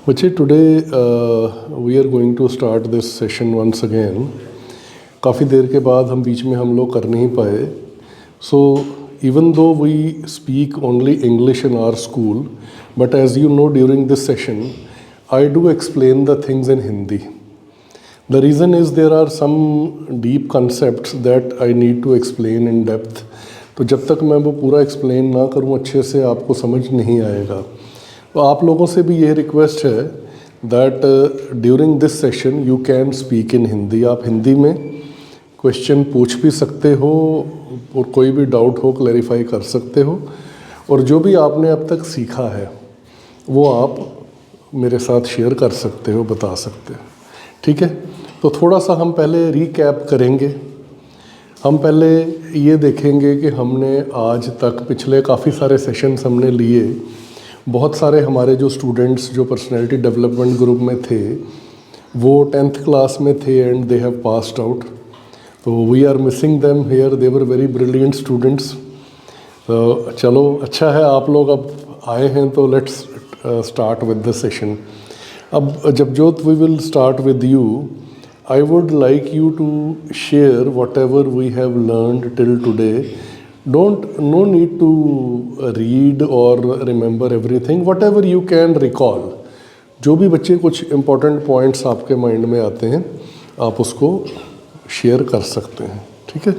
बच्चे today we are going to start this session once again. काफ़ी देर के बाद हम बीच में हम लोग कर नहीं पाए। So even though we speak only English in our school, but as you know during this session I do explain the things in Hindi. The reason is there are some deep concepts that I need to explain in depth. तो जब तक मैं वो पूरा explain ना करूँ अच्छे से आपको समझ नहीं आएगा. तो आप लोगों से भी ये रिक्वेस्ट है that during this session you can speak in Hindi. आप हिंदी में क्वेश्चन पूछ भी सकते हो और कोई भी डाउट हो क्लैरिफाई कर सकते हो, और जो भी आपने अब तक सीखा है वो आप मेरे साथ शेयर कर सकते हो, बता सकते हो. ठीक है, तो थोड़ा सा हम पहले रीकैप करेंगे. हम पहले ये देखेंगे कि हमने आज तक पिछले काफ़ी सारे सेशंस हमने लिए. बहुत सारे हमारे जो स्टूडेंट्स जो पर्सनैलिटी डेवलपमेंट ग्रुप में थे वो 10th क्लास में थे and they have passed out. तो we are missing them here. They were very brilliant students. तो चलो अच्छा है आप लोग अब आए हैं, तो let's start with the session. अब Jabjot we will start with you. I would like you to share whatever we have learned till today. No need to read or remember everything. Whatever you can recall. जो भी बच्चे कुछ important points आपके mind में आते हैं आप उसको शेयर कर सकते हैं. ठीक है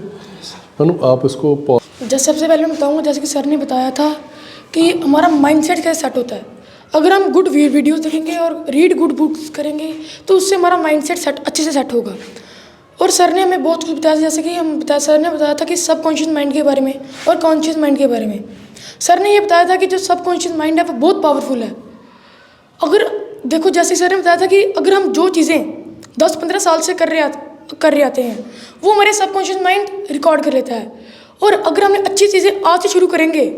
अनु, आप इसको जैसे सबसे पहले मैं बताऊंगा, जैसे कि सर ने बताया था कि हमारा माइंडसेट कैसे सेट होता है. अगर हम गुड वीडियोस देखेंगे और रीड गुड बुक्स करेंगे तो उससे हमारा माइंडसेट सेट अच्छे से सेट होगा. और सर ने हमें बहुत कुछ बताया, जैसे कि सर ने बताया था कि सबकॉन्शियस माइंड के बारे में और कॉन्शियस माइंड के बारे में. सर ने ये बताया था कि जो सबकॉन्शियस माइंड है वो बहुत पावरफुल है. अगर देखो, जैसे सर ने बताया था कि अगर हम जो चीज़ें 10-15 साल से कर रहे आते हैं वो हमारे सबकॉन्शियस माइंड रिकॉर्ड कर लेता है. और अगर हमने अच्छी चीज़ें आज से शुरू करेंगे,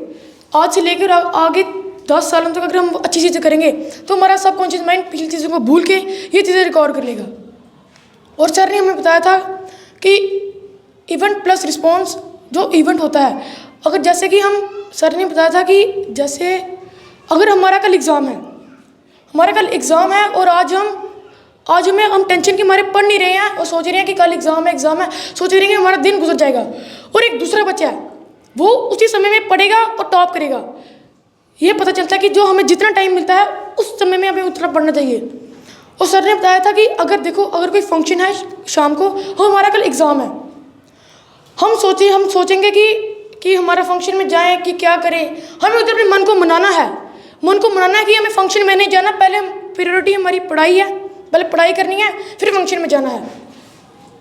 आज से लेकर आगे 10 सालों तक अगर हम अच्छी चीज़ें करेंगे तो हमारा सबकॉन्शियस माइंड पिछली चीज़ों को भूल के ये चीज़ें रिकॉर्ड कर लेगा. और सर ने हमें बताया था कि इवेंट प्लस रिस्पॉन्स जो इवेंट होता है, अगर जैसे कि सर ने बताया था कि जैसे अगर हमारा कल एग्ज़ाम है और आज हम टेंशन के मारे पढ़ नहीं रहे हैं और सोच रहे हैं कि कल एग्ज़ाम है, सोच रहे हैं कि हमारा दिन गुजर जाएगा. और एक दूसरा बच्चा है वो उसी समय में पढ़ेगा और टॉप करेगा. ये पता चलता है कि जो हमें जितना टाइम मिलता है उस समय में हमें उतना पढ़ना चाहिए. और सर ने बताया था कि अगर कोई फंक्शन है शाम को और हमारा कल एग्ज़ाम है, हम सोचेंगे कि हमारा फंक्शन में जाएं कि क्या करें. हमें उधर अपने मन को मनाना है कि हमें फंक्शन में नहीं जाना. पहले प्रायोरिटी हमारी पढ़ाई है, पहले पढ़ाई करनी है फिर फंक्शन में जाना है.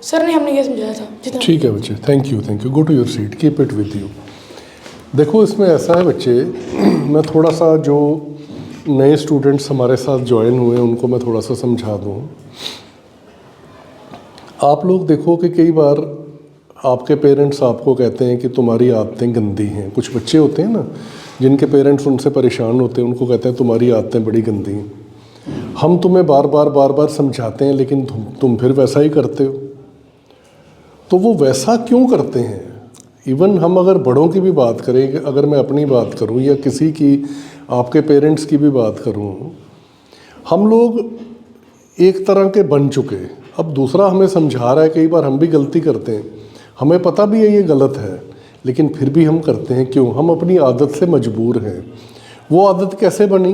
सर ने हमने ये समझाया था. ठीक है बच्चे, thank you. Go to your seat, keep it with you. देखो इसमें ऐसा है बच्चे, मैं थोड़ा सा जो नए स्टूडेंट्स हमारे साथ ज्वाइन हुए हैं उनको मैं थोड़ा सा समझा दूँ. आप लोग देखो कि कई बार आपके पेरेंट्स आपको कहते हैं कि तुम्हारी आदतें गंदी हैं. कुछ बच्चे होते हैं ना जिनके पेरेंट्स उनसे परेशान होते हैं, उनको कहते हैं तुम्हारी आदतें बड़ी गंदी हैं. हम तुम्हें बार बार समझाते हैं लेकिन तुम फिर वैसा ही करते हो. तो वो वैसा क्यों करते हैं? इवन हम अगर बड़ों की भी बात करें, अगर मैं अपनी बात करूं या किसी की आपके पेरेंट्स की भी बात करूं, हम लोग एक तरह के बन चुके. अब दूसरा हमें समझा रहा है, कई बार हम भी गलती करते हैं, हमें पता भी है ये गलत है लेकिन फिर भी हम करते हैं. क्यों? हम अपनी आदत से मजबूर हैं. वो आदत कैसे बनी?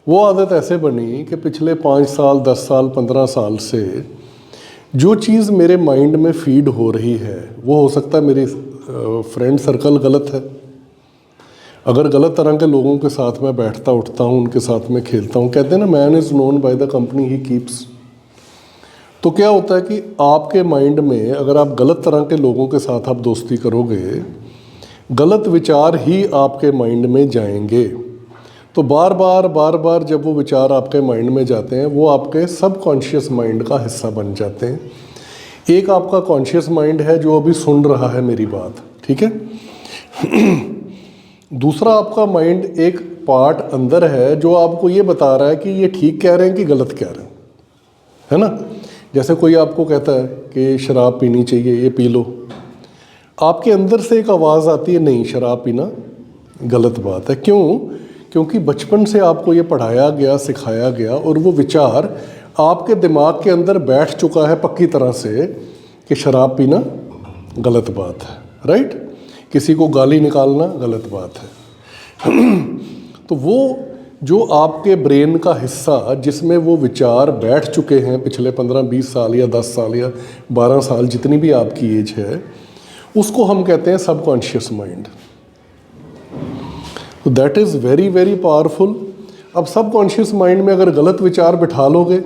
वो आदत ऐसे बनी कि पिछले 5 साल 10 साल 15 साल से जो चीज़ मेरे माइंड में फीड हो रही है, वो हो सकता है मेरी फ्रेंड सर्कल गलत है. अगर गलत तरह के लोगों के साथ मैं बैठता उठता हूँ, उनके साथ में खेलता हूँ, कहते हैं ना man is known by the company he keeps. तो क्या होता है कि आपके माइंड में अगर आप गलत तरह के लोगों के साथ आप दोस्ती करोगे, गलत विचार ही आपके माइंड में जाएंगे. तो बार बार जब वो विचार आपके माइंड में जाते हैं वो आपके सबकॉन्शियस माइंड का हिस्सा बन जाते हैं. एक आपका कॉन्शियस माइंड है जो अभी सुन रहा है मेरी बात, ठीक है. दूसरा आपका माइंड एक पार्ट अंदर है जो आपको ये बता रहा है कि ये ठीक कह रहे हैं कि गलत कह रहे हैं, है ना. जैसे कोई आपको कहता है कि शराब पीनी चाहिए, ये पी लो. आपके अंदर से एक आवाज़ आती है नहीं, शराब पीना गलत बात है. क्यों? क्योंकि बचपन से आपको ये पढ़ाया गया, सिखाया गया, और वो विचार आपके दिमाग के अंदर बैठ चुका है पक्की तरह से कि शराब पीना गलत बात है, राइट? किसी को गाली निकालना गलत बात है। तो वो जो आपके ब्रेन का हिस्सा जिसमें वो विचार बैठ चुके हैं पिछले 15-20 साल या 10 साल या 12 साल, जितनी भी आपकी एज है, उसको हम कहते हैं सबकॉन्शियस माइंड। तो that is very very powerful. अब सबकॉन्शियस माइंड में अगर गलत विचार बिठा लोगे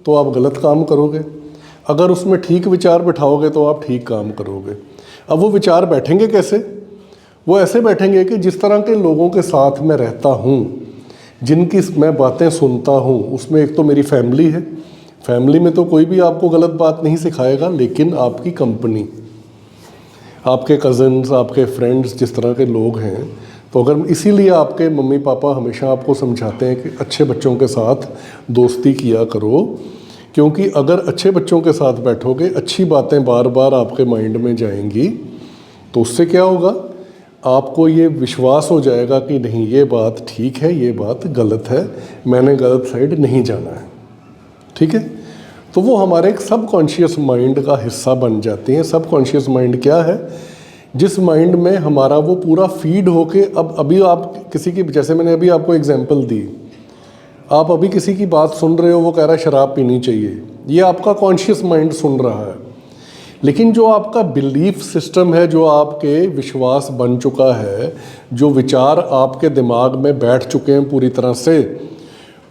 तो आप गलत काम करोगे, अगर उसमें ठीक विचार बिठाओगे तो आप ठीक काम करोगे। अब वो विचार बैठेंगे कैसे? वो ऐसे बैठेंगे कि जिस तरह के लोगों के साथ मैं रहता हूँ, जिनकी मैं बातें सुनता हूँ, उसमें एक तो मेरी फैमिली है। फैमिली में तो कोई भी आपको गलत बात नहीं सिखाएगा, लेकिन आपकी कंपनी, आपके कज़न्स, आपके फ्रेंड्स, जिस तरह के लोग हैं, तो अगर इसीलिए आपके मम्मी पापा हमेशा आपको समझाते हैं कि अच्छे बच्चों के साथ दोस्ती किया करो, क्योंकि अगर अच्छे बच्चों के साथ बैठोगे, अच्छी बातें बार बार आपके माइंड में जाएंगी, तो उससे क्या होगा? आपको ये विश्वास हो जाएगा कि नहीं, ये बात ठीक है, ये बात गलत है, मैंने गलत साइड नहीं जाना है, ठीक है? तो वो हमारे एक सबकॉन्शियस माइंड का हिस्सा बन जाते हैं। सबकॉन्शियस माइंड क्या है? जिस माइंड में हमारा वो पूरा फीड होके, अब अभी आप किसी की, जैसे मैंने अभी आपको एग्जांपल दी, आप अभी किसी की बात सुन रहे हो, वो कह रहा है शराब पीनी चाहिए, ये आपका कॉन्शियस माइंड सुन रहा है। लेकिन जो आपका बिलीफ सिस्टम है, जो आपके विश्वास बन चुका है, जो विचार आपके दिमाग में बैठ चुके हैं पूरी तरह से,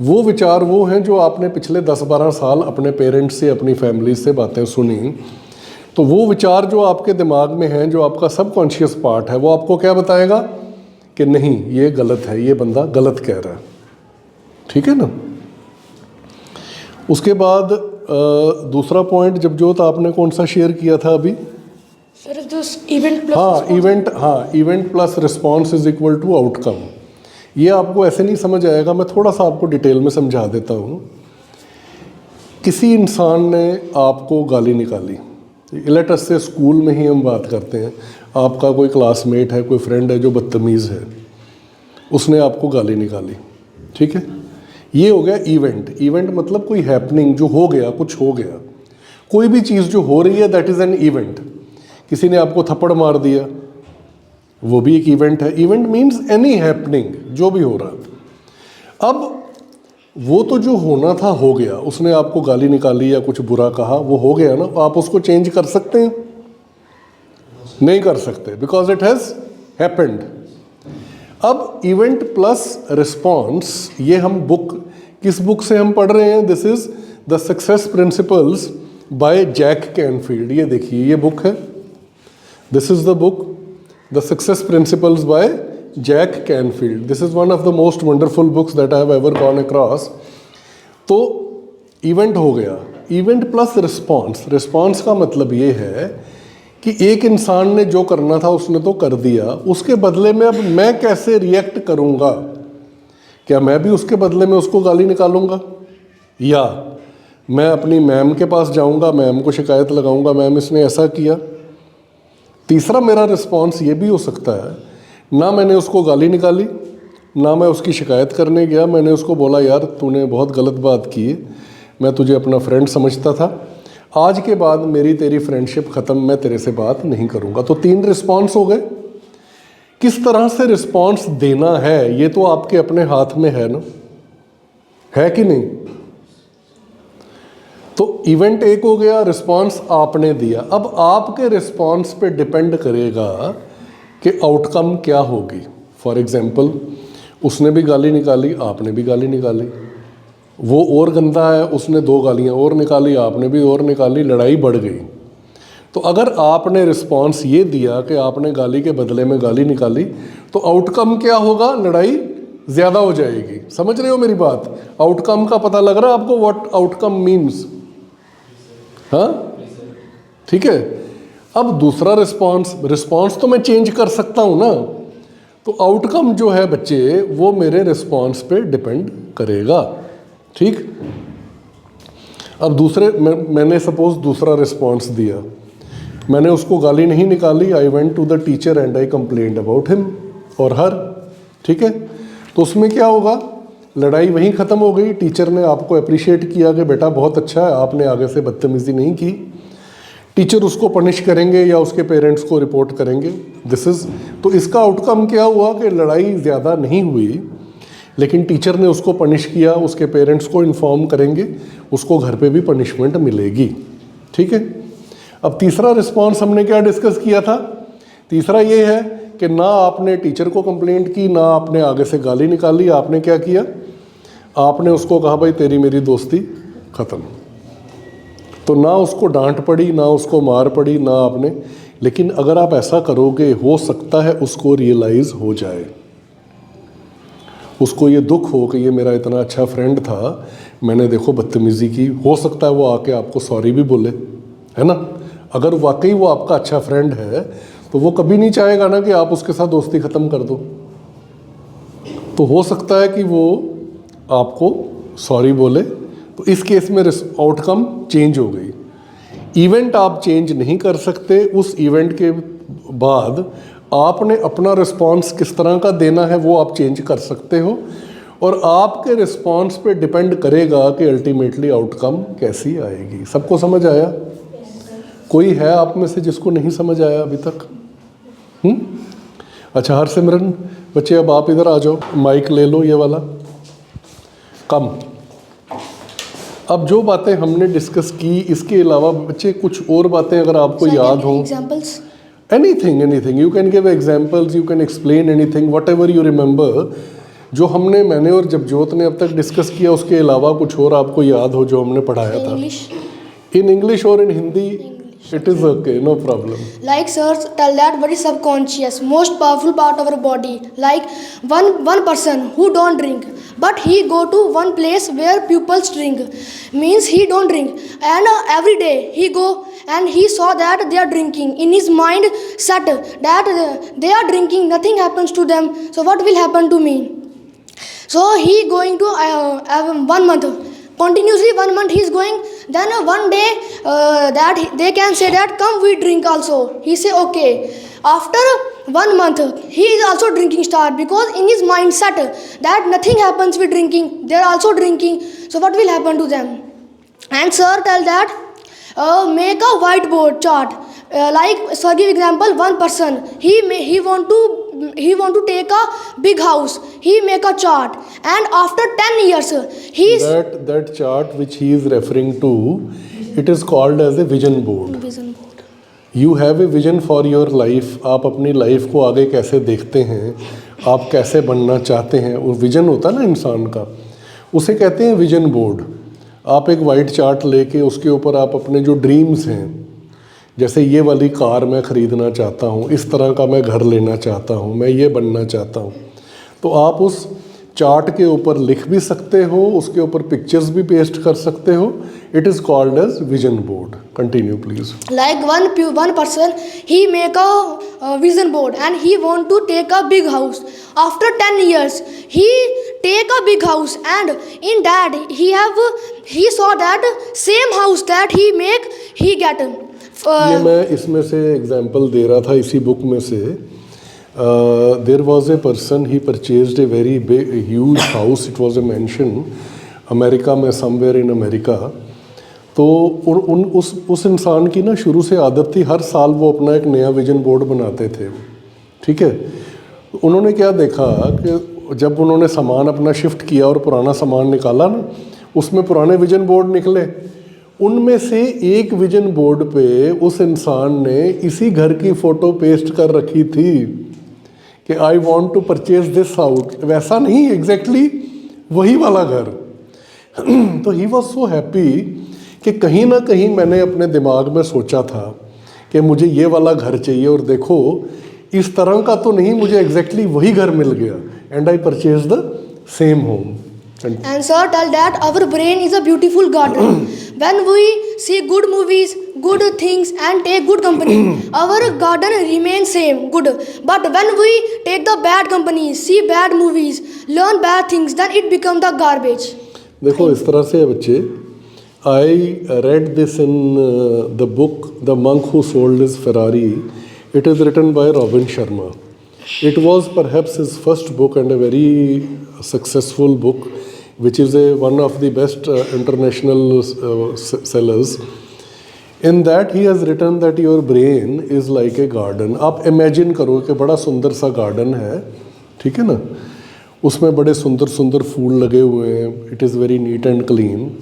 वो विचार वो हैं जो आपने पिछले 10-12 साल अपने पेरेंट्स से, अपनी फैमिली से बातें सुनी। तो वो विचार जो आपके दिमाग में हैं, जो आपका सबकॉन्शियस पार्ट है, वो आपको क्या बताएगा कि नहीं, ये गलत है, ये बंदा गलत कह रहा है, ठीक है ना? उसके बाद दूसरा पॉइंट जबजोत आपने कौन सा शेयर किया था अभी? सर जो event plus event plus response is equal to outcome. ये आपको ऐसे नहीं समझ आएगा, मैं थोड़ा सा आपको डिटेल में समझा देता हूँ। किसी इंसान ने आपको गाली निकाली, लेट अस से स्कूल में ही हम बात करते हैं, आपका कोई क्लासमेट है, कोई फ्रेंड है जो बदतमीज़ है, उसने आपको गाली निकाली, ठीक है? ये हो गया इवेंट। इवेंट मतलब कोई हैपनिंग जो हो गया, कुछ हो गया, कोई भी चीज़ जो हो रही है, दैट इज़ एन इवेंट। किसी ने आपको थप्पड़ मार दिया, वो भी एक इवेंट है। इवेंट मीन्स एनी हैपनिंग, जो भी हो रहा। अब वो तो जो होना था हो गया, उसने आपको गाली निकाली या कुछ बुरा कहा, वो हो गया ना। आप उसको चेंज कर सकते हैं? नहीं कर सकते, बिकॉज इट हैज़ हैपेंड। अब इवेंट प्लस रिस्पॉन्स, ये हम किस बुक से हम पढ़ रहे हैं? This is the success principles by Jack Canfield. ये देखिए, ये बुक है, this is the book the success principles by Jack Canfield. This is one of the most wonderful books that I have ever gone across. तो event हो गया, event plus response. Response का मतलब ये है कि एक इंसान ने जो करना था उसने तो कर दिया, उसके बदले में अब मैं कैसे रिएक्ट करूंगा? क्या मैं भी उसके बदले में उसको गाली निकालूंगा, या मैं अपनी मैम के पास जाऊंगा, मैम को शिकायत लगाऊंगा, मैम इसने ऐसा किया? तीसरा मेरा रिस्पॉन्स ये भी हो सकता है, ना मैंने उसको गाली निकाली, ना मैं उसकी शिकायत करने गया, मैंने उसको बोला यार तूने बहुत गलत बात की, मैं तुझे अपना फ्रेंड समझता था, आज के बाद मेरी तेरी फ्रेंडशिप ख़त्म, मैं तेरे से बात नहीं करूँगा। तो 3 रिस्पॉन्स हो गए। किस तरह से रिस्पॉन्स देना है ये तो आपके अपने हाथ में है ना, है कि नहीं? तो इवेंट एक हो गया, रिस्पॉन्स आपने दिया। अब आपके रिस्पॉन्स पे डिपेंड करेगा कि आउटकम क्या होगी। फॉर एग्जाम्पल, उसने भी गाली निकाली, आपने भी गाली निकाली, वो और गंदा है, उसने 2 गालियाँ और निकाली, आपने भी और निकाली, लड़ाई बढ़ गई। तो अगर आपने रिस्पॉन्स ये दिया कि आपने गाली के बदले में गाली निकाली, तो आउटकम क्या होगा? लड़ाई ज़्यादा हो जाएगी। समझ रहे हो मेरी बात? आउटकम का पता लग रहा है आपको, व्हाट आउटकम मीन्स? हाँ, ठीक है। अब दूसरा रिस्पॉन्स तो मैं चेंज कर सकता हूँ ना, तो आउटकम जो है बच्चे वो मेरे रिस्पॉन्स पे डिपेंड करेगा, ठीक। अब मैंने सपोज दूसरा रिस्पॉन्स दिया, मैंने उसको गाली नहीं निकाली, I went to the teacher and I complained about him और हर, ठीक है। तो उसमें क्या होगा, लड़ाई वहीं ख़त्म हो गई। टीचर ने आपको अप्रिशिएट किया कि बेटा बहुत अच्छा है, आपने आगे से बदतमीज़ी नहीं की। टीचर उसको पनिश करेंगे या उसके पेरेंट्स को रिपोर्ट करेंगे। तो इसका आउटकम क्या हुआ कि लड़ाई ज़्यादा नहीं हुई, लेकिन टीचर ने उसको पनिश किया, उसके पेरेंट्स को इन्फॉर्म करेंगे, उसको घर पे भी पनिशमेंट मिलेगी। ठीक है। अब तीसरा रिस्पॉन्स हमने क्या डिस्कस किया था? तीसरा ये है कि ना आपने टीचर को कंप्लेंट की, ना आपने आगे से गाली निकाली, आपने क्या किया, आपने उसको कहा भाई तेरी मेरी दोस्ती ख़त्म। तो ना उसको डांट पड़ी, ना उसको मार पड़ी, ना आपने, लेकिन अगर आप ऐसा करोगे हो सकता है उसको रियलाइज़ हो जाए, उसको ये दुख हो कि ये मेरा इतना अच्छा फ्रेंड था, मैंने देखो बदतमीज़ी की। हो सकता है वो आके आपको सॉरी भी बोले, है ना। अगर वाकई वो आपका अच्छा फ्रेंड है तो वो कभी नहीं चाहेगा ना कि आप उसके साथ दोस्ती ख़त्म कर दो। तो हो सकता है कि वो आपको सॉरी बोले, तो इस केस में आउटकम चेंज हो गई। इवेंट आप चेंज नहीं कर सकते, उस इवेंट के बाद आपने अपना रिस्पॉन्स किस तरह का देना है वो आप चेंज कर सकते हो, और आपके रिस्पॉन्स पे डिपेंड करेगा कि अल्टीमेटली आउटकम कैसी आएगी। सबको समझ आया? कोई है आप में से जिसको नहीं समझ आया अभी तक? अच्छा हरसिमरन, बच्चे अब आप इधर आ जाओ, माइक ले लो ये वाला। कम। अब जो बातें हमने डिस्कस की, इसके अलावा बच्चे कुछ और बातें अगर आपको याद हो, examples, anything you can give examples, you can explain anything, whatever you remember, जो मैंने और जबजोत ने अब तक डिस्कस किया, उसके अलावा कुछ और आपको याद हो जो हमने पढ़ाया था। इन इंग्लिश और इन Hindi, it is okay, no problem. Like sirs tell that very subconscious, most powerful part of our body. Like one person who don't drink, but he go to one place where people drink, means he don't drink, and every day he go and he saw that they are drinking. In his mind set that they are drinking, nothing happens to them. So what will happen to me? So he going to 1 month. Continuously 1 month he is going. Then one day they can say that come we drink also. He say okay. After 1 month he is also drinking start, because in his mindset that nothing happens with drinking, they are also drinking. So what will happen to them? And sir tell that make a whiteboard chart. Like for give example, one person he want to take a big house. He make a chart, and after 10 years he is that chart which he is referring to, it is called as a vision board. vision board. You have a vision for your life. आप अपनी life को आगे कैसे देखते हैं, आप कैसे बनना चाहते हैं, वो विजन होता है ना इंसान का, उसे कहते हैं विजन बोर्ड। आप एक वाइट चार्ट लेके उसके ऊपर आप अपने जो ड्रीम्स हैं, जैसे ये वाली कार मैं ख़रीदना चाहता हूँ, इस तरह का मैं घर लेना चाहता हूँ, मैं ये बनना चाहता हूँ, तो आप उस चार्ट के ऊपर लिख भी सकते हो, उसके ऊपर पिक्चर्स भी पेस्ट कर सकते हो। It is called as vision board. Continue please. Like one person he make a vision board and he want to take a big house. After 10 years he take a big house, and in that he saw that same house that he make he get. ये मैं इसमें से example दे रहा था इसी book में से। There was a person, he purchased a very big huge house, it was a mansion America में, समवेयर इन अमेरिका। तो उस इंसान की ना शुरू से आदत थी, हर साल वो अपना एक नया विजन बोर्ड बनाते थे। ठीक है। उन्होंने क्या देखा कि जब उन्होंने सामान अपना शिफ्ट किया और पुराना सामान निकाला ना, उसमें पुराने विजन बोर्ड निकले। उनमें से एक विजन बोर्ड पे उस इंसान ने इसी घर की फ़ोटो पेस्ट कर रखी थी कि I want to purchase this house. वैसा नहीं, एग्जैक्टली वही वाला घर। तो ही वॉज सो हैप्पी कि कहीं ना कहीं मैंने अपने दिमाग में सोचा था कि मुझे ये वाला घर चाहिए, और देखो इस तरह का तो नहीं, मुझे एग्जैक्टली वही घर मिल गया, and I purchase the same home. And sir tell that our brain is a beautiful garden. When we see good movies, good things and take good company, our garden remains same good. But when we take the bad company, see bad movies, learn bad things, then it become the garbage. देखो इस तरह से बच्चे, I read this in the book The Monk Who Sold His Ferrari. It is written by Robin Sharma. It was perhaps his first book and a very successful book, which is one of the best international sellers. In that he has written that your brain is like a garden. आप imagine करो कि बड़ा सुंदर सा garden है, ठीक है ना, उसमें बड़े सुंदर सुंदर फूल लगे हुए हैं. It is very neat and clean.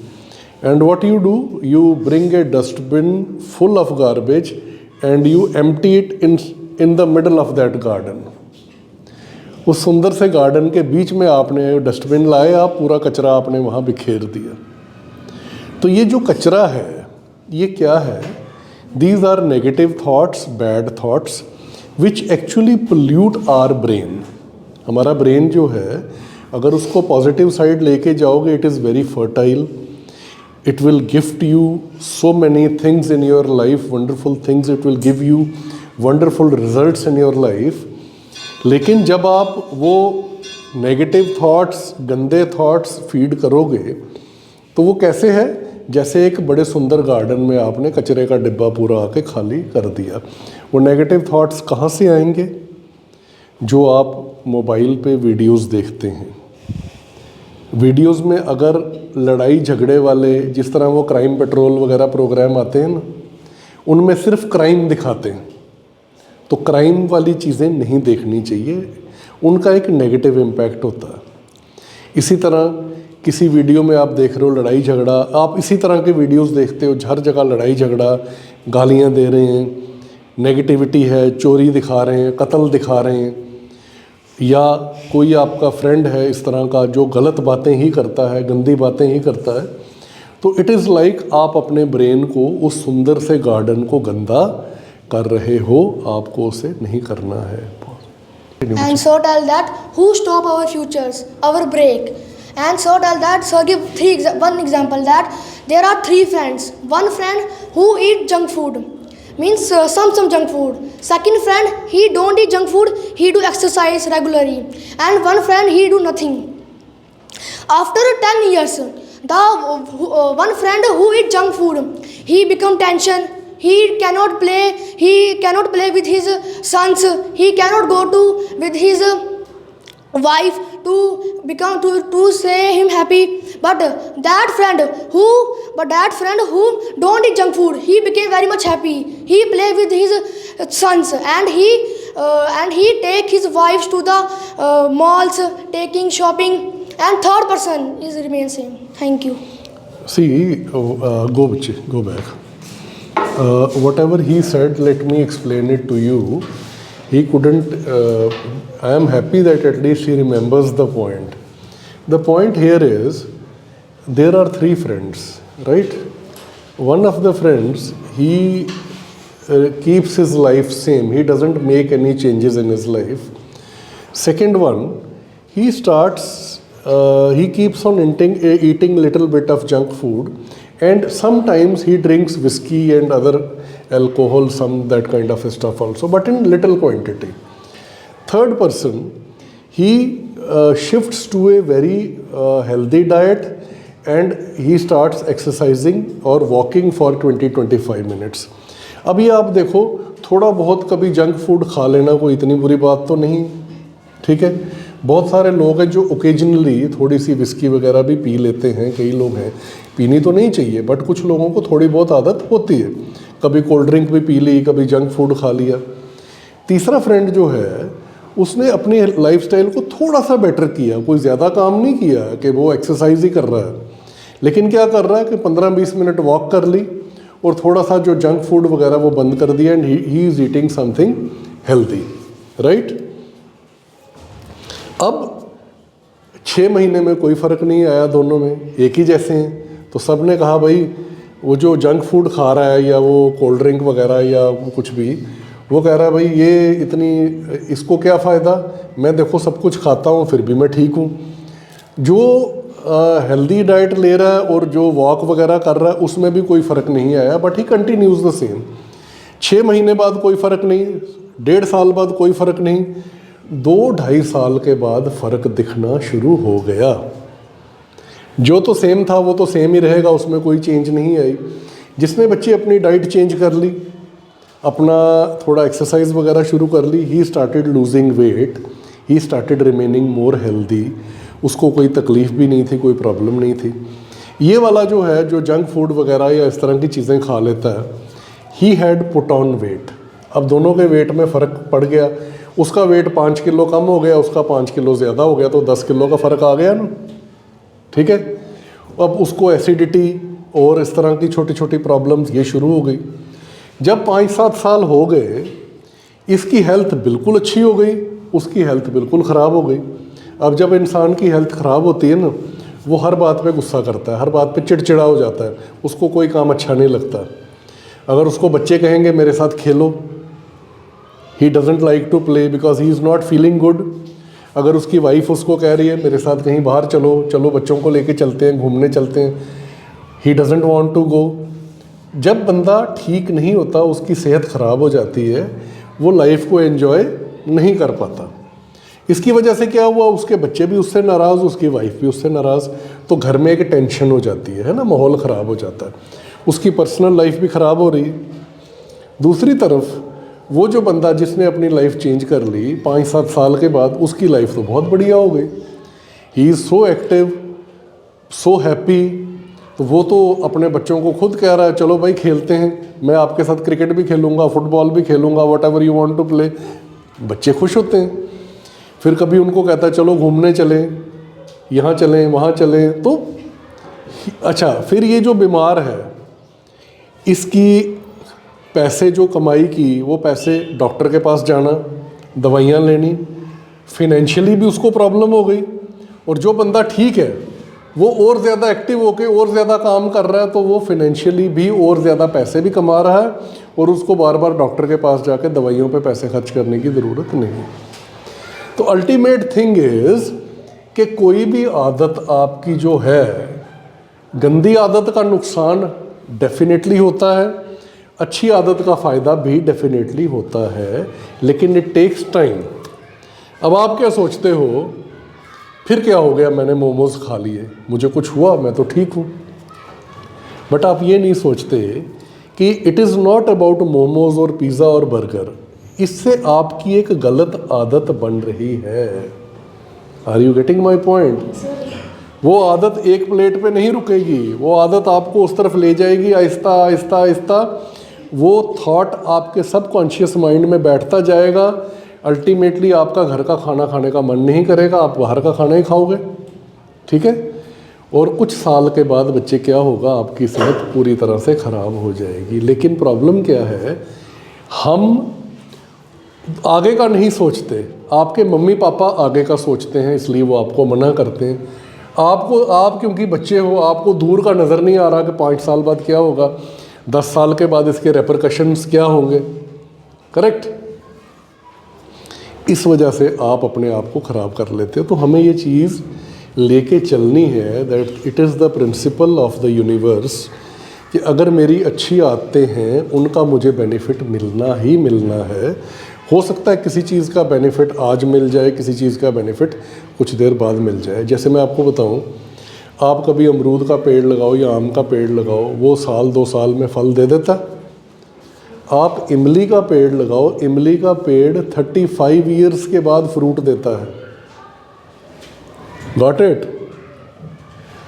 And what you do, you bring a dustbin full of garbage and you empty it in the middle of that garden. उस सुंदर से गार्डन के बीच में आपने डस्टबिन लाए, आप पूरा कचरा आपने वहाँ बिखेर दिया. तो ये जो कचरा है ये क्या है? These are negative thoughts, bad thoughts, which actually pollute our brain. हमारा ब्रेन जो है अगर उसको पॉजिटिव साइड लेके जाओगे, it is very fertile. It will gift you so many things in your life, wonderful things. It will give you wonderful results in your life. लेकिन जब आप वो नेगेटिव थॉट्स, गंदे थॉट्स फीड करोगे तो वो कैसे है? जैसे एक बड़े सुंदर गार्डन में आपने कचरे का डिब्बा पूरा आके खाली कर दिया. वो नेगेटिव थॉट्स कहाँ से आएंगे? जो आप मोबाइल पे वीडियोस देखते हैं. वीडियोस में अगर लड़ाई झगड़े वाले, जिस तरह वो क्राइम पेट्रोल वगैरह प्रोग्राम आते हैं ना, उनमें सिर्फ क्राइम दिखाते हैं, तो क्राइम वाली चीज़ें नहीं देखनी चाहिए. उनका एक नेगेटिव इम्पैक्ट होता है. इसी तरह किसी वीडियो में आप देख रहे हो लड़ाई झगड़ा, आप इसी तरह के वीडियोस देखते हो, हर जगह लड़ाई झगड़ा, गालियाँ दे रहे हैं, नेगेटिविटी है, चोरी दिखा रहे हैं, कत्ल दिखा रहे हैं, या कोई आपका फ्रेंड है इस तरह का जो गलत बातें ही करता है, गंदी बातें ही करता है. तो इट इज़ लाइक आप अपने ब्रेन को, उस सुंदर से गार्डन को गंदा कर रहे हो. आपको उसे नहीं करना है. And so tell that who stop our futures, our break. And so tell that, so give one example that there are 3 friends. One friend who eat junk food, means some junk food. Second friend, he don't eat junk food, he do exercise regularly. And one friend, he do nothing. After 10 years, the one friend who eat junk food, he become tension. He cannot play with his sons. He cannot go to with his wife to say him happy. But that friend who don't eat junk food, he became very much happy. He play with his sons and he take his wives to the malls, taking shopping. And third person is remain same. Thank you. See, go back. Whatever he said, let me explain it to you. He couldn't, I am happy that at least he remembers the point. The point here is, there are 3 friends, right? One of the friends, he keeps his life same. He doesn't make any changes in his life. Second one, he keeps on eating little bit of junk food. And sometimes he drinks whiskey and other alcohol, that kind of stuff also, but in little quantity. Third person, he shifts to a very healthy diet and he starts exercising or walking for 20-25 minutes. अभी आप देखो, थोड़ा बहुत कभी junk food खा लेना कोई इतनी बुरी बात तो नहीं, ठीक है. बहुत सारे लोग हैं जो ओकेजनली थोड़ी सी विस्की वगैरह भी पी लेते हैं. कई लोग हैं, पीनी तो नहीं चाहिए, बट कुछ लोगों को थोड़ी बहुत आदत होती है. कभी कोल्ड ड्रिंक भी पी ली, कभी जंक फूड खा लिया. तीसरा फ्रेंड जो है, उसने अपनी लाइफस्टाइल को थोड़ा सा बेटर किया. कोई ज़्यादा काम नहीं किया कि वो एक्सरसाइज ही कर रहा है, लेकिन क्या कर रहा है कि 15-20 मिनट वॉक कर ली और थोड़ा सा जो जंक फूड वगैरह वो बंद कर दिया. And he is eating something healthy, right. अब 6 महीने में कोई फ़र्क नहीं आया, दोनों में एक ही जैसे हैं. तो सब ने कहा भाई वो जो जंक फूड खा रहा है या वो कोल्ड ड्रिंक वगैरह या कुछ भी, वो कह रहा है भाई ये इसको क्या फ़ायदा, मैं देखो सब कुछ खाता हूँ फिर भी मैं ठीक हूँ. जो हेल्दी डाइट ले रहा है और जो वॉक वगैरह कर रहा है उसमें भी कोई फ़र्क नहीं आया, but he continues the same. 6 महीने बाद कोई फ़र्क नहीं, 1.5 साल बाद कोई फ़र्क नहीं, 2-2.5 साल के बाद फ़र्क दिखना शुरू हो गया. जो तो सेम था वो तो सेम ही रहेगा, उसमें कोई चेंज नहीं आई. जिसने बच्चे अपनी डाइट चेंज कर ली, अपना थोड़ा एक्सरसाइज वगैरह शुरू कर ली, he started losing weight, he started remaining more healthy, उसको कोई तकलीफ़ भी नहीं थी, कोई प्रॉब्लम नहीं थी। ये वाला जो है, जो जंक फूड वगैरह या इस तरह की चीज़ें खा लेता है, he had put on weight. अब दोनों के वेट में फ़र्क पड़ गया, उसका वेट 5 किलो कम हो गया, उसका 5 किलो ज़्यादा हो गया, तो 10 किलो का फ़र्क आ गया ना, ठीक है। अब उसको एसिडिटी और इस तरह की छोटी छोटी प्रॉब्लम्स ये शुरू हो गई। जब 5-7 साल हो गए, इसकी हेल्थ बिल्कुल अच्छी हो गई, उसकी हेल्थ बिल्कुल ख़राब हो गई। अब जब इंसान की हेल्थ ख़राब होती है ना, वो हर बात पे गुस्सा करता है, हर बात पे चिड़चिड़ा हो जाता है, उसको कोई काम अच्छा नहीं लगता। अगर उसको बच्चे कहेंगे मेरे साथ खेलो, he doesn't like to play because he is not feeling good. अगर उसकी वाइफ उसको कह रही है मेरे साथ कहीं बाहर चलो, चलो बच्चों को लेके चलते हैं, घूमने चलते हैं, he doesn't want to go. जब बंदा ठीक नहीं होता, उसकी सेहत ख़राब हो जाती है, वो लाइफ को एंजॉय नहीं कर पाता। इसकी वजह से क्या हुआ, उसके बच्चे भी उससे नाराज़, उसकी वाइफ भी उससे नाराज़, तो घर में एक टेंशन हो जाती है ना, माहौल ख़राब हो जाता है, उसकी पर्सनल लाइफ भी ख़राब हो रही है। दूसरी तरफ वो जो बंदा जिसने अपनी लाइफ चेंज कर ली 5-7 साल के बाद, उसकी लाइफ तो बहुत बढ़िया हो गई, he is so active, so happy. तो वो तो अपने बच्चों को खुद कह रहा है चलो भाई खेलते हैं, मैं आपके साथ क्रिकेट भी खेलूँगा, फुटबॉल भी खेलूँगा, whatever you want to play. बच्चे खुश होते हैं। फिर कभी उनको कहता है चलो घूमने चलें, यहाँ चलें, वहाँ चलें। तो अच्छा, फिर ये जो बीमार है, इसकी पैसे जो कमाई की, वो पैसे डॉक्टर के पास जाना, दवाइयाँ लेनी, फिनेंशियली भी उसको प्रॉब्लम हो गई। और जो बंदा ठीक है, वो और ज़्यादा एक्टिव होके और ज़्यादा काम कर रहा है, तो वो फिनेंशियली भी और ज़्यादा पैसे भी कमा रहा है, और उसको बार बार डॉक्टर के पास जाके दवाइयों पे पैसे खर्च करने की ज़रूरत नहीं। तो अल्टीमेट थिंग इज़ कि कोई भी आदत आपकी जो है, गंदी आदत का नुकसान डेफिनेटली होता है, अच्छी आदत का फ़ायदा भी डेफिनेटली होता है, लेकिन इट टेक्स टाइम। अब आप क्या सोचते हो, फिर क्या हो गया, मैंने मोमोज़ खा लिए, मुझे कुछ हुआ, मैं तो ठीक हूँ। बट आप ये नहीं सोचते कि it is not about momos और पिज़्ज़ा और बर्गर, इससे आपकी एक गलत आदत बन रही है। Are you getting my point? वो आदत एक प्लेट पे नहीं रुकेगी, वो आदत आपको उस तरफ ले जाएगी, आहिस्ता आहिस्ता आहिस्ता वो थॉट आपके सबकॉन्शियस माइंड में बैठता जाएगा। अल्टीमेटली आपका घर का खाना खाने का मन नहीं करेगा, आप बाहर का खाना ही खाओगे, ठीक है। और कुछ साल के बाद बच्चे क्या होगा, आपकी सेहत पूरी तरह से ख़राब हो जाएगी। लेकिन प्रॉब्लम क्या है, हम आगे का नहीं सोचते। आपके मम्मी पापा आगे का सोचते हैं, इसलिए वो आपको मना करते हैं। आप क्योंकि बच्चे हो, आपको दूर का नज़र नहीं आ रहा कि 5 साल बाद क्या होगा, 10 साल के बाद इसके रेपरकशंस क्या होंगे, करेक्ट। इस वजह से आप अपने आप को ख़राब कर लेते हो। तो हमें ये चीज़ लेके चलनी है that it is the principle of the universe, कि अगर मेरी अच्छी आदतें हैं, उनका मुझे बेनिफिट मिलना ही मिलना है। हो सकता है किसी चीज़ का बेनिफिट आज मिल जाए, किसी चीज़ का बेनिफिट कुछ देर बाद मिल जाए। जैसे मैं आपको बताऊं, आप कभी अमरूद का पेड़ लगाओ या आम का पेड़ लगाओ, वो 1-2 साल में फल दे देता। आप इमली का पेड़ लगाओ, इमली का पेड़ 35 ईयर्स के बाद फ्रूट देता है। Got it?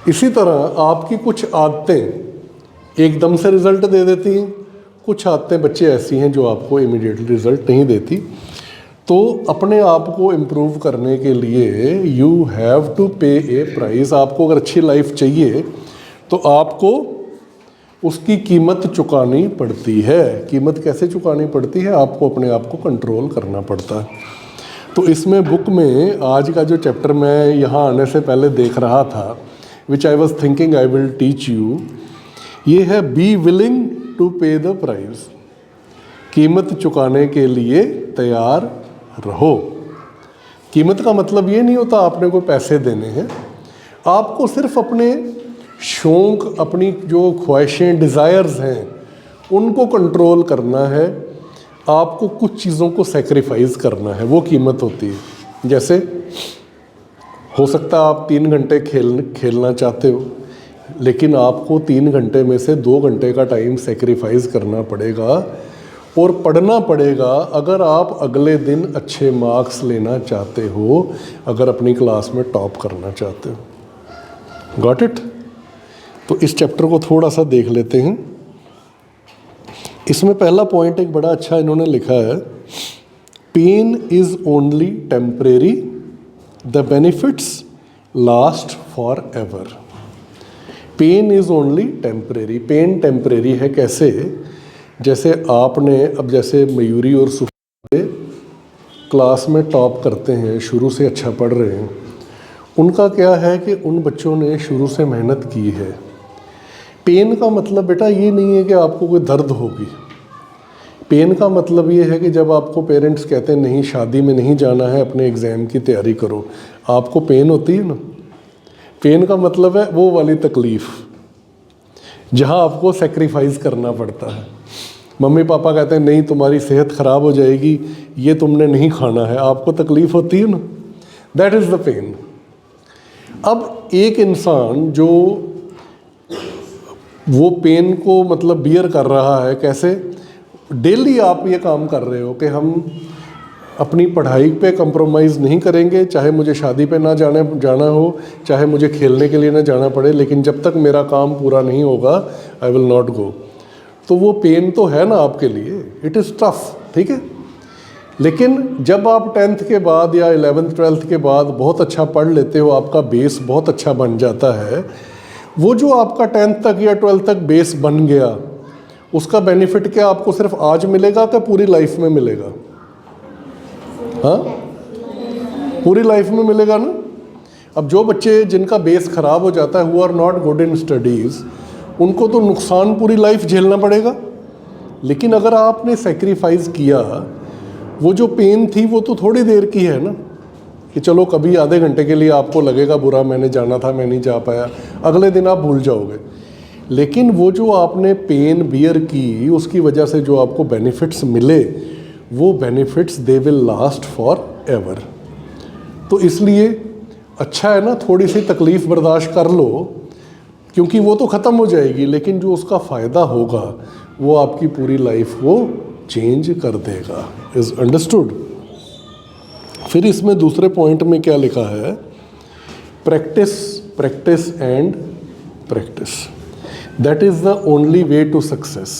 इसी तरह आपकी कुछ आदतें एकदम से रिज़ल्ट दे देती हैं, कुछ आदतें बच्चे ऐसी हैं जो आपको इमीडिएटली रिज़ल्ट नहीं देती। तो अपने आप को इम्प्रूव करने के लिए यू हैव टू पे ए प्राइस। आपको अगर अच्छी लाइफ चाहिए तो आपको उसकी कीमत चुकानी पड़ती है। कीमत कैसे चुकानी पड़ती है? आपको अपने आप को कंट्रोल करना पड़ता है। तो इसमें बुक में आज का जो चैप्टर मैं यहाँ आने से पहले देख रहा था, which I was thinking I will teach you, ये है be willing to pay the price. कीमत चुकाने के लिए तैयार रहो। कीमत का मतलब ये नहीं होता आपने कोई पैसे देने हैं, आपको सिर्फ अपने शौक़, अपनी जो ख्वाहिशें, डिज़ायर्स हैं, उनको कंट्रोल करना है। आपको कुछ चीज़ों को सैक्रिफाइस करना है, वो कीमत होती है। जैसे हो सकता है आप 3 घंटे खेलना चाहते हो, लेकिन आपको 3 घंटे में से 2 घंटे का टाइम सैक्रिफाइस करना पड़ेगा और पढ़ना पड़ेगा अगर आप अगले दिन अच्छे मार्क्स लेना चाहते हो, अगर अपनी क्लास में टॉप करना चाहते हो। Got it? तो इस चैप्टर को थोड़ा सा देख लेते हैं। इसमें पहला पॉइंट एक बड़ा अच्छा इन्होंने लिखा है, pain is only temporary, the benefits last forever. Pain is only temporary, pain temporary है। कैसे? जैसे आपने अब जैसे मयूरी और सुफी क्लास में टॉप करते हैं, शुरू से अच्छा पढ़ रहे हैं, उनका क्या है कि उन बच्चों ने शुरू से मेहनत की है। पेन का मतलब बेटा ये नहीं है कि आपको कोई दर्द होगी। पेन का मतलब ये है कि जब आपको पेरेंट्स कहते हैं नहीं शादी में नहीं जाना है, अपने एग्ज़ाम की तैयारी करो, आपको पेन होती है ना। पेन का मतलब है वो वाली तकलीफ़ जहाँ आपको सेक्रीफाइस करना पड़ता है। मम्मी पापा कहते हैं नहीं तुम्हारी सेहत ख़राब हो जाएगी, ये तुमने नहीं खाना है, आपको तकलीफ़ होती है ना। That is the pain. अब एक इंसान जो वो पेन को मतलब बियर कर रहा है, कैसे? डेली आप ये काम कर रहे हो कि हम अपनी पढ़ाई पे कंप्रोमाइज़ नहीं करेंगे, चाहे मुझे शादी पे ना जाना हो, चाहे मुझे खेलने के लिए ना जाना पड़े, लेकिन जब तक मेरा काम पूरा नहीं होगा आई विल नॉट गो। तो वो पेन तो है ना आपके लिए, इट इज़ टफ, ठीक है। लेकिन जब आप 10th के बाद या 11th 12th के बाद बहुत अच्छा पढ़ लेते हो, आपका बेस बहुत अच्छा बन जाता है, वो जो आपका 10th तक या 12th तक बेस बन गया, उसका बेनिफिट क्या आपको सिर्फ आज मिलेगा क्या पूरी लाइफ में मिलेगा? हाँ, पूरी लाइफ में मिलेगा ना। अब जो बच्चे जिनका बेस ख़राब हो जाता है, who are not good in studies, उनको तो नुकसान पूरी लाइफ झेलना पड़ेगा। लेकिन अगर आपने सेक्रीफाइस किया, वो जो पेन थी वो तो थोड़ी देर की है ना, कि चलो कभी आधे घंटे के लिए आपको लगेगा बुरा, मैंने जाना था मैं नहीं जा पाया, अगले दिन आप भूल जाओगे। लेकिन वो जो आपने पेन बियर की, उसकी वजह से जो आपको बेनिफिट्स मिले, वो benefits they will last for ever. तो इसलिए अच्छा है ना, थोड़ी सी तकलीफ़ बर्दाश्त कर लो, क्योंकि वो तो ख़त्म हो जाएगी, लेकिन जो उसका फ़ायदा होगा वो आपकी पूरी लाइफ वो चेंज कर देगा। Is understood? फिर इसमें दूसरे पॉइंट में क्या लिखा है, practice practice and practice, that is the only way to success.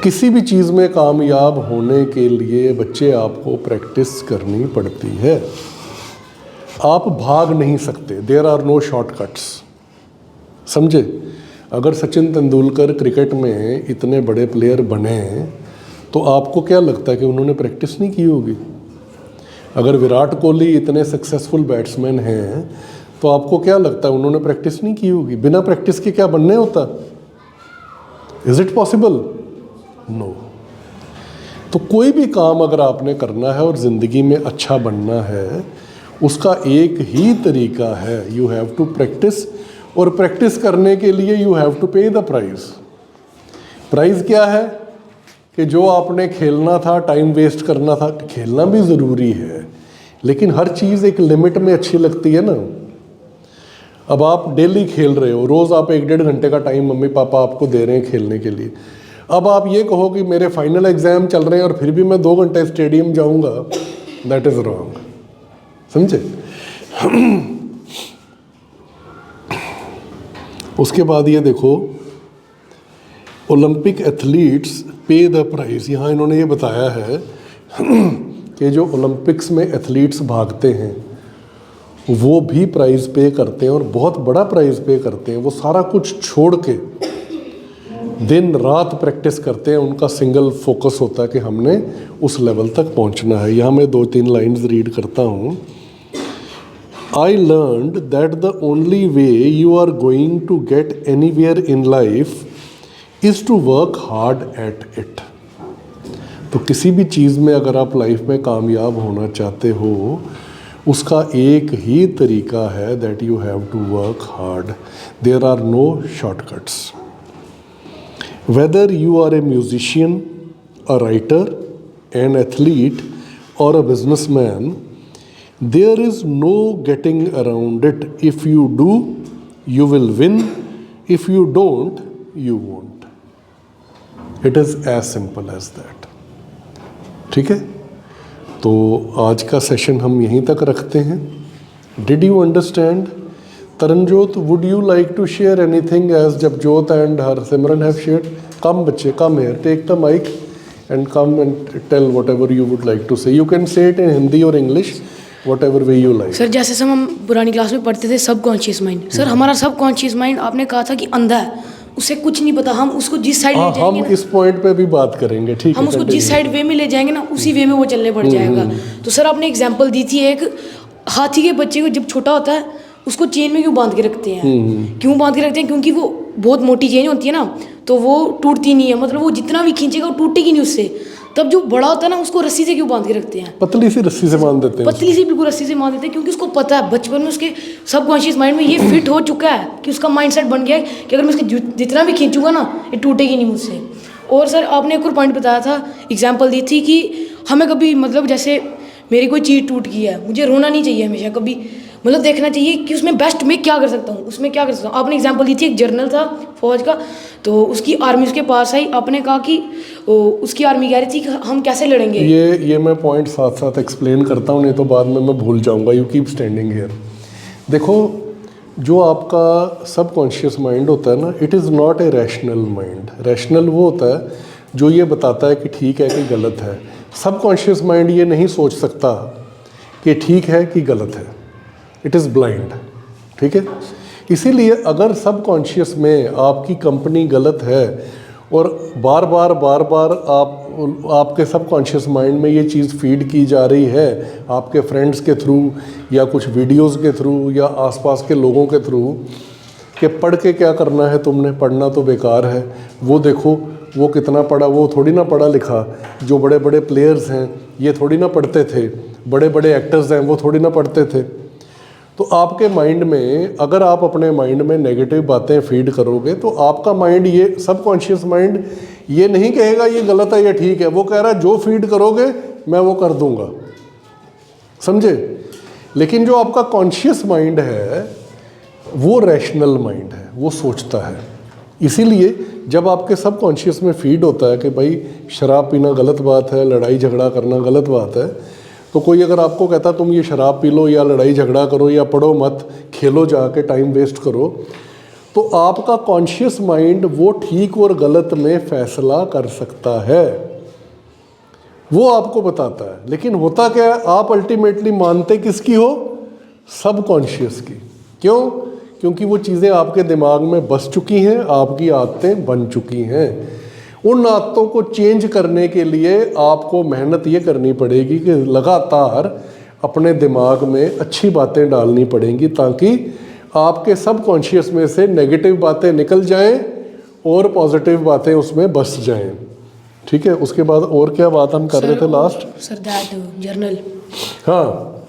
किसी भी चीज़ में कामयाब होने के लिए बच्चे आपको प्रैक्टिस करनी पड़ती है। आप भाग नहीं सकते, देयर आर नो शॉर्टकट्स, समझे? अगर सचिन तेंदुलकर क्रिकेट में इतने बड़े प्लेयर बने तो आपको क्या लगता है कि उन्होंने प्रैक्टिस नहीं की होगी? अगर विराट कोहली इतने सक्सेसफुल बैट्समैन हैं तो आपको क्या लगता है उन्होंने प्रैक्टिस नहीं की होगी? बिना प्रैक्टिस के क्या बनने होता? Is it possible? नो। तो कोई भी काम अगर आपने करना है और ज़िंदगी में अच्छा बनना है, उसका एक ही तरीका है, यू हैव टू प्रैक्टिस। और प्रैक्टिस करने के लिए you have to pay the price. Price क्या है? कि जो आपने खेलना था, टाइम वेस्ट करना था, खेलना भी ज़रूरी है, लेकिन हर चीज़ एक लिमिट में अच्छी लगती है ना। अब आप डेली खेल रहे हो, रोज़ आप 1-1.5 घंटे का टाइम मम्मी पापा आपको दे रहे हैं खेलने के लिए। अब आप ये कहो कि मेरे फाइनल एग्ज़ाम चल रहे हैं और फिर भी मैं 2 घंटे स्टेडियम जाऊँगा, दैट इज़ रॉन्ग, समझे? उसके बाद ये देखो, ओलंपिक एथलीट्स पे द प्राइज़। यहाँ इन्होंने ये बताया है कि जो ओलंपिक्स में एथलीट्स भागते हैं वो भी प्राइज़ पे करते हैं, और बहुत बड़ा प्राइज़ पे करते हैं। वो सारा कुछ छोड़ के दिन रात प्रैक्टिस करते हैं, उनका सिंगल फोकस होता है कि हमने उस लेवल तक पहुंचना है। यहाँ मैं 2-3 लाइन्स रीड करता हूँ। I learned that the only way you are going to get anywhere in life is to work hard at it. तो किसी भी चीज़ में अगर आप लाइफ में कामयाब होना चाहते हो, उसका एक ही तरीका है, that you have to work hard. There are no shortcuts. Whether you are a musician, a writer, an athlete, or a businessman, there is no getting around it. If you do, you will win. If you don't, you won't. It is as simple as that. ठीक है, तो आज का session हम यहीं तक रखते हैं। Did you understand? Taranjot, would you like to share anything as Japjot and Harsimran have shared? Come बच्चे, come here, take the mic and come and tell whatever you would like to say. You can say it in Hindi or English, whatever way you like. Sir जैसे सब हम पुरानी class में पढ़ते थे subconscious mind, sir हमारा subconscious mind आपने कहा था कि अंधा है, उसे कुछ नहीं पता, हम उसको जिस साइड ले हाँ, जाएंगे हम ना, इस पॉइंट पे भी बात करेंगे। ठीक है, हम उसको जिस साइड वे में ले जाएंगे ना उसी वे में वो चलने पड़ जाएगा। तो सर आपने एग्जांपल दी थी एक हाथी के बच्चे को जब छोटा होता है उसको चेन में क्यों बांध के रखते हैं? क्यों बांध के रखते हैं? क्योंकि वो बहुत मोटी चेन होती है ना, तो वो टूटती नहीं है, मतलब वो जितना भी खींचेगा वो टूटेगी नहीं उससे। तब जो बड़ा होता है ना उसको रस्सी से क्यों बांध के रखते हैं? पतली सी रस्सी से बांध देते हैं। पतली सी बिल्कुल रस्सी से बांध देते हैं, क्योंकि उसको पता है बचपन में उसके सबकॉन्शियस माइंड में ये फिट हो चुका है कि उसका माइंडसेट बन गया है कि अगर मैं उसके जितना भी खींचूंगा ना ये टूटेगी नहीं मुझसे। और सर आपने एक और पॉइंट बताया था, एग्जांपल दी थी कि हमें कभी मतलब जैसे मेरी कोई चीज़ टूट गई है, मुझे रोना नहीं चाहिए हमेशा, कभी मतलब देखना चाहिए कि उसमें बेस्ट मैं क्या कर सकता हूँ, उसमें क्या कर सकता हूँ। आपने एग्जांपल दी थी एक जर्नल था फौज का, तो उसकी आर्मी उसके पास आई, आपने कहा कि उसकी आर्मी कह रही थी कि हम कैसे लड़ेंगे। ये मैं पॉइंट साथ साथ एक्सप्लेन करता हूँ, नहीं तो बाद में मैं भूल जाऊँगा। You keep standing here. देखो, जो आपका सबकॉन्शियस माइंड होता है ना, it is not a rational mind. Rational वो होता है जो ये बताता है कि ठीक है कि गलत है। सबकॉन्शियस माइंड ये नहीं सोच सकता कि ठीक है कि गलत है। It is blind. ठीक है, इसीलिए अगर सबकॉन्शियस में आपकी कंपनी गलत है और बार बार आपके सबकॉन्शियस माइंड में ये चीज़ फीड की जा रही है आपके फ्रेंड्स के थ्रू या कुछ वीडियोस के थ्रू या आसपास के लोगों के थ्रू कि पढ़ के क्या करना है तुमने, पढ़ना तो बेकार है, वो देखो वो कितना पढ़ा, वो थोड़ी ना पढ़ा लिखा। जो बड़े बड़े प्लेयर्स हैं ये थोड़ी ना पढ़ते थे, बड़े बड़े एक्टर्स हैं वो थोड़ी ना पढ़ते थे। तो आपके माइंड में अगर आप अपने माइंड में नेगेटिव बातें फीड करोगे तो आपका माइंड, ये सबकॉन्शियस माइंड ये नहीं कहेगा ये गलत है या ठीक है, वो कह रहा है जो फीड करोगे मैं वो कर दूंगा। समझे? लेकिन जो आपका कॉन्शियस माइंड है वो रैशनल माइंड है, वो सोचता है। इसीलिए जब आपके सबकॉन्शियस में फीड होता है कि भाई शराब पीना गलत बात है, लड़ाई झगड़ा करना गलत बात है, तो कोई अगर आपको कहता तुम ये शराब पी लो या लड़ाई झगड़ा करो या पढ़ो मत, खेलो जाके, टाइम वेस्ट करो, तो आपका कॉन्शियस माइंड वो ठीक और गलत में फैसला कर सकता है, वो आपको बताता है। लेकिन होता क्या है, आप अल्टीमेटली मानते किसकी हो? सबकॉन्शियस की। क्यों? क्योंकि वो चीज़ें आपके दिमाग में बस चुकी हैं, आपकी आदतें बन चुकी हैं। उन आदतों को चेंज करने के लिए आपको मेहनत ये करनी पड़ेगी कि लगातार अपने दिमाग में अच्छी बातें डालनी पड़ेंगी ताकि आपके सबकॉन्शियस में से नेगेटिव बातें निकल जाएं और पॉजिटिव बातें उसमें बस जाएं। ठीक है, उसके बाद और क्या बात हम कर रहे थे लास्ट? Sir that journal. हाँ,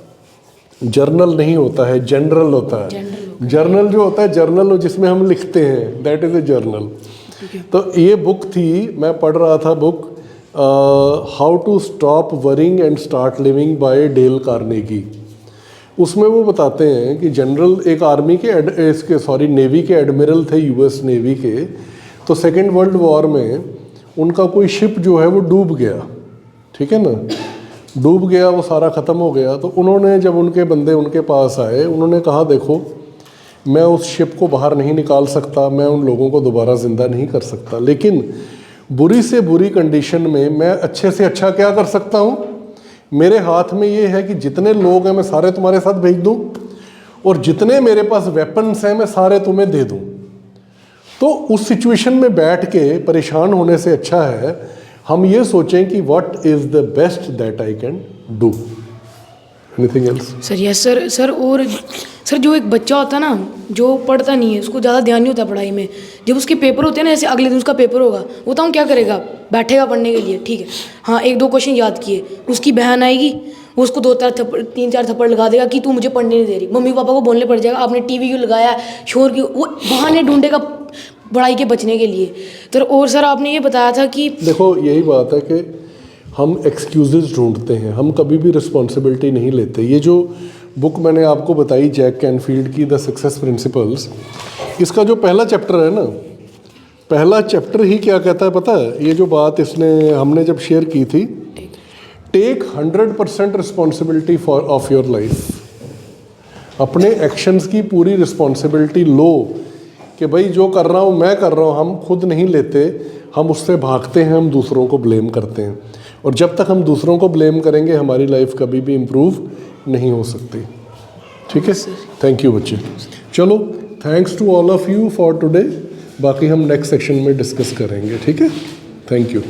जर्नल नहीं होता है, जनरल होता है। जर्नल जो होता है, जर्नल जिसमें हम लिखते हैं, दैट इज़ ए जर्नल। तो ये बुक थी, मैं पढ़ रहा था book how to stop worrying and start living by Dale Carnegie. उसमें वो बताते हैं कि जनरल एक आर्मी के नेवी के एडमिरल थे, यूएस नेवी के। तो सेकेंड वर्ल्ड वॉर में उनका कोई शिप जो है वो डूब गया। ठीक है ना, डूब गया, वो सारा ख़त्म हो गया। तो उन्होंने, जब उनके बंदे उनके पास आए, उन्होंने कहा देखो मैं उस शिप को बाहर नहीं निकाल सकता, मैं उन लोगों को दोबारा ज़िंदा नहीं कर सकता, लेकिन बुरी से बुरी कंडीशन में मैं अच्छे से अच्छा क्या कर सकता हूँ? मेरे हाथ में ये है कि जितने लोग हैं मैं सारे तुम्हारे साथ भेज दूँ और जितने मेरे पास वेपन्स हैं मैं सारे तुम्हें दे दूँ। तो उस सिचुएशन में बैठ के परेशान होने से अच्छा है हम ये सोचें कि what is the best that I can do. Anything else? Sir yes sir और सर जो एक बच्चा होता है ना जो पढ़ता नहीं है, उसको ज़्यादा ध्यान नहीं होता पढ़ाई में, जब उसके पेपर होते हैं ना, जैसे अगले दिन उसका पेपर होगा, वो बताऊँ क्या करेगा? बैठेगा पढ़ने के लिए, ठीक है, हाँ 1-2 क्वेश्चन याद किए, उसकी बहन आएगी, वो उसको 3-4 थप्पड़ लगा देगा कि तू मुझे पढ़ने नहीं दे रही। मम्मी पापा को बोलने पड़ जाएगा आपने टीवी क्यों लगाया, शोर क्यों, वो बहाने ढूंढेगा पढ़ाई के बचने के लिए। तो और सर आपने ये बताया था कि देखो यही बात है कि हम एक्सक्यूजेस ढूंढते हैं, हम कभी भी रिस्पॉन्सिबिलिटी नहीं लेते। ये जो बुक मैंने आपको बताई जैक कैनफील्ड की द सक्सेस प्रिंसिपल्स, इसका जो पहला चैप्टर है ना, पहला चैप्टर ही क्या कहता है पता है? ये जो बात इसने हमने जब शेयर की थी, take 100% responsibility for of your life. अपने एक्शंस की पूरी रिस्पॉन्सिबिलिटी लो कि भाई जो कर रहा हूँ मैं कर रहा हूँ। हम खुद नहीं लेते, हम उससे भागते हैं, हम दूसरों को ब्लेम करते हैं। और जब तक हम दूसरों को ब्लेम करेंगे हमारी लाइफ कभी भी इम्प्रूव नहीं हो सकती। ठीक है, थैंक यू बच्चे। चलो, thanks to all of you for today. बाकी हम नेक्स्ट सेक्शन में डिस्कस करेंगे। ठीक है, थैंक यू।